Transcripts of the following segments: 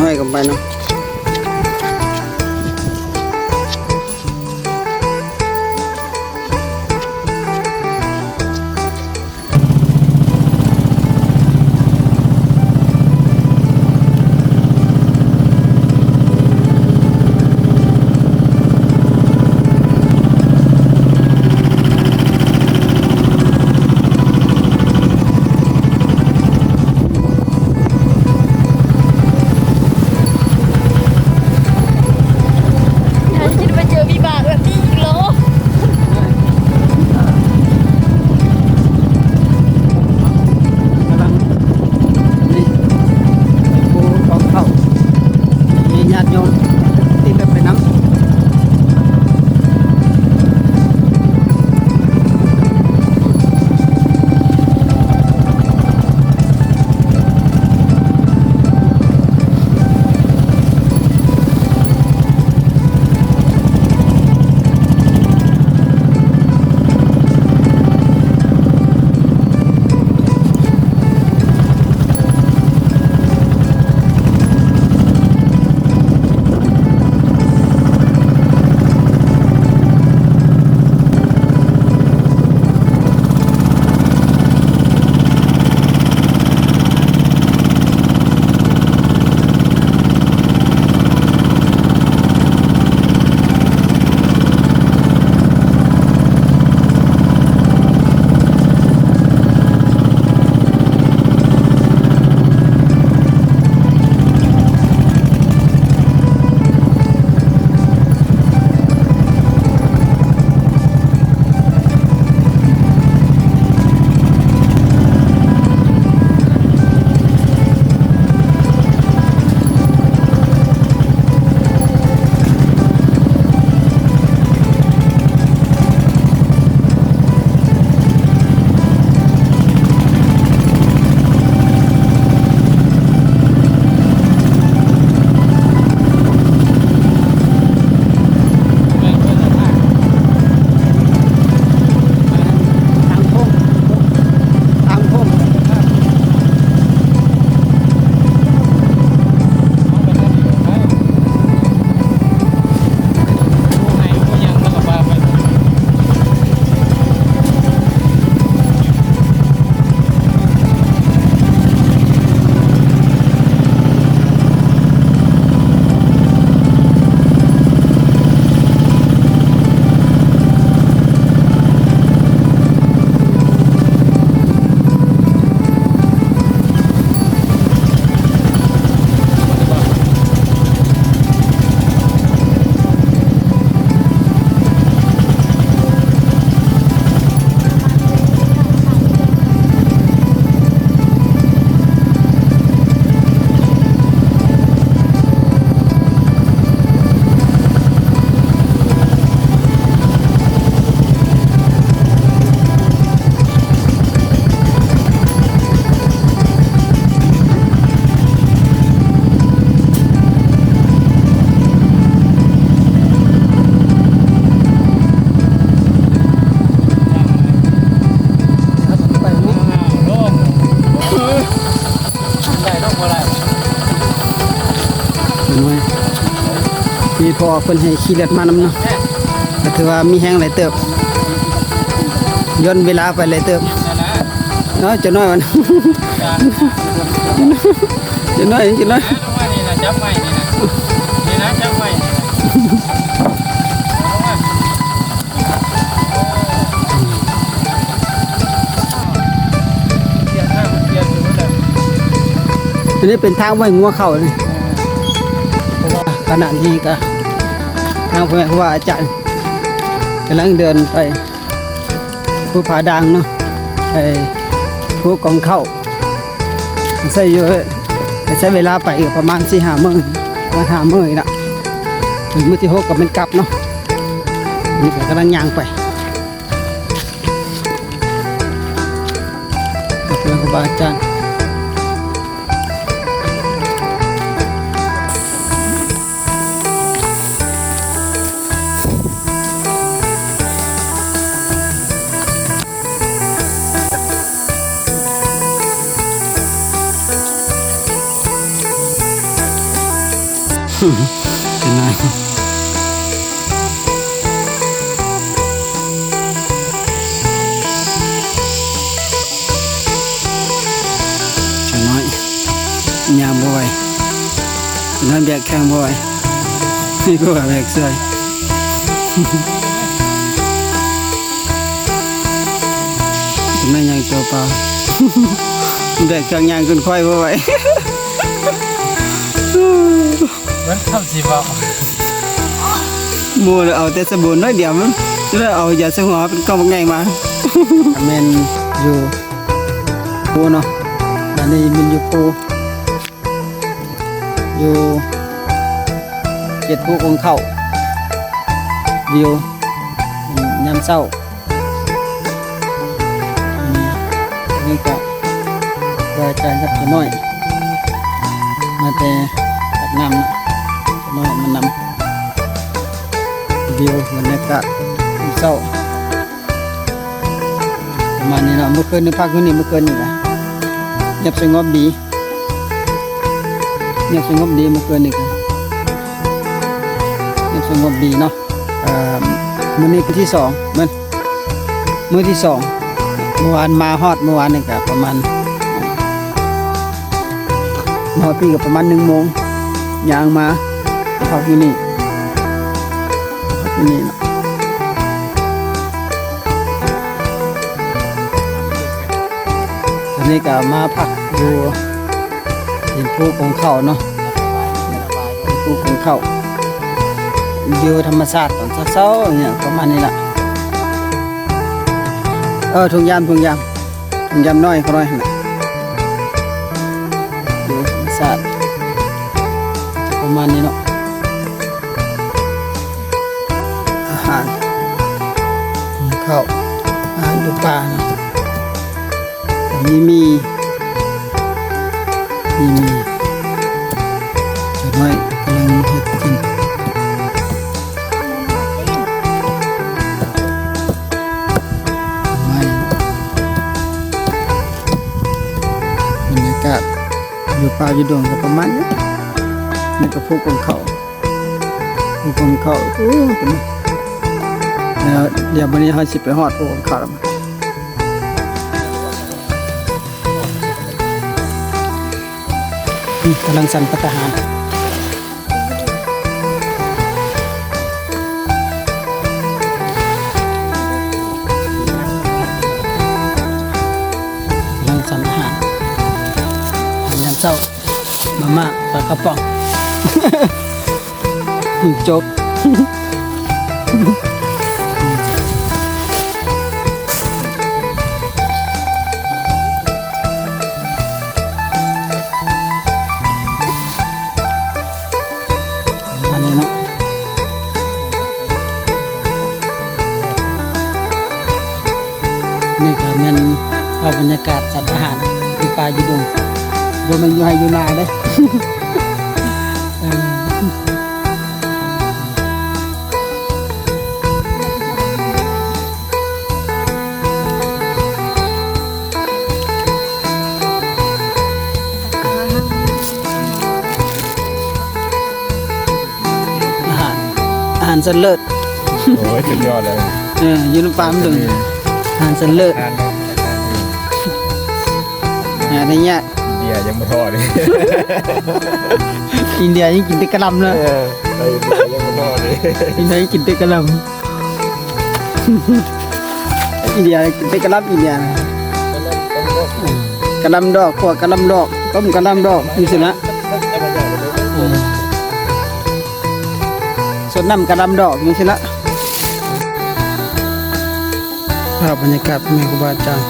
น้อยกันไปเนาะมีพอเพิ่นให้ขี่รถมานำเนาะก็ถือว่ามีแห้งหลายเติบย้อนเวลาไปหลายเติบเนาะจะน้อยวันจะน้อยจะน้อยจับไม้นี่นะจับไม้อันนี้เป็นทางไว้งัวเข้านี่ขณะนี้ก็ทางผู้ว่าอาจารย์กำลังเดินไปผู้ผาดังเนาะไปผู้กองเข้าใส่เยอะใช้เวลาไปประมาณ4-5 มื้อมา5 มื้อนะถึงมื้อที่6ก็เป็นกลับเนาะนี่ก็กำลังย่างไปเพื่อนครูบาอาจารย์ เห็นไหมจะน้อยยามบ่ไหวน้อยแบกแข้งบ่ไหวนี่ก็ว่าแบกเสื้อไม่ยังตัวเปล่าแบกเครื่องยางขึ้นค่อยบ่ไหว มันทำสิบอก มัวเอาแต่สบู่น้อยเดียวมันแล้วเอายาสหัวเป็นกล่องไงมา แม่นอยู่ปูเนาะอันนี้มันอยู่ปูอยู่เจ็ดภูของเขาวิวยามเช้านี่ก็ว่าอาจารย์กับตัวน้อยมาแต่ตัดน้ำนะตัวน้อยมันนำวิวบรรยากาศยามเช้าประมาณนี้เนาะเมื่อคืนนี่พักคืนนี้เมื่อคืนนี่นะเงียบสงบดีเงียบสงบดีเมื่อคืนนี่ก็เงียบสงบดีเนาะมื้อนี้คือที่สองมื้อที่สองเมื่อวานมาฮอดเมื่อวานนี่ก็ประมาณฮอดพี่ก็ประมาณ1 โมงย่างมาพักที่นี่พักที่นี่เนาะตอนนี้ก็มาพักอยู่เป็นภูของเขาเนาะเป็นภูของเขาอยู่ธรรมชาติตอนเช้าๆเนี่ยประมาณนี้แหละถุงยามน้อยเขาน้อยนะอยู่ธรรมชาติประมาณนี้เนาะอาหารของเขาอาหารอยู่ป่าเนาะมีจะน้อยกำลังเห็ดกินบรรยากาศอยู่ป่าอยู่ดงก็ประมาณนี้นี่ก็ภูของเขาโอ้เป็นแล้วเดี๋ยววันนี้เราสิไปฮอดภูของเขาแล้วมั้งกำลังสั่นพัฒหารกำลังสั่นอาหารยามเช้ามาม่าปลากระป๋อง จบ อันนี้เนาะนี่ก็แม่นเอาบรรยากาศสัตว์อาหารอยู่ป่าอยู่ดงบ่แม่นอยู่ไร่อยู่นาเด้ เอออาหารสันเลิศ โอ้ยสุดยอดเลย อยู่ในป่ามันดึงอาหารสันเลิศ ทาน หาได้ยาก เบียร์ยังไม่พอเลย อินเดียยังกินแต่กะหล่ำเลย ไปยังไม่พอเลย อินเดียยังกินแต่กะหล่ำ อินเดียกินแต่กะหล่ำอินเดียนะกะหล่ำดอกขั่วกะหล่ำดอกต้มกะหล่ำดอกนี่สินะสดน้ำกะหล่ำดอกนี่สินะภาพบรรยากาศแม่ครูบาอาจารย์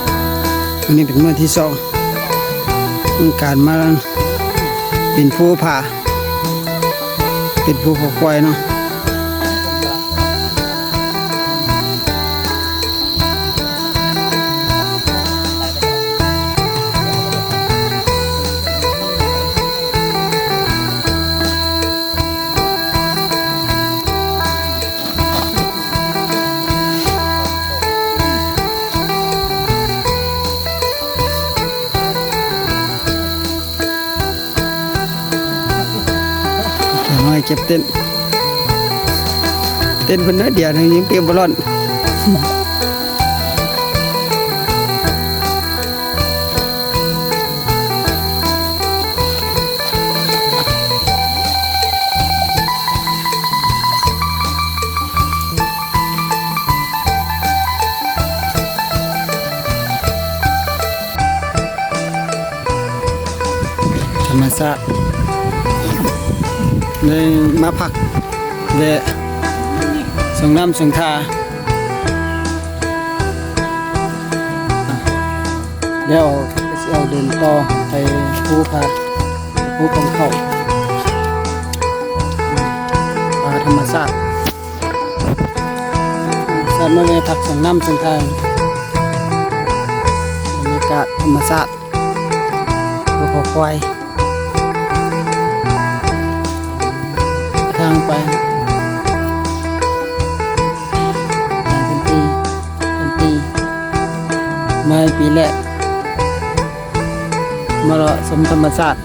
วันนี้เป็นมื้อที่2การมาเป็นผู้ผ่าเป็นผู้ขอควายเนาะ ก็บเต้นเพิ่นน้อยเดียวนึงยังเตรียมบ่ร้อนธรรมชาติเลยมาพักแวะส่งน้ำส่งทาเดี๋ยวเอาเดินต่อไปภูของเขาป่าธรรมชาติสัตว์มาเลยพักส่งน้ำส่งทาบรรยากาศธรรมชาติภูเขาควายทางไปเป็นปีมาปีแรกมาเลาะชมธรรมชาติ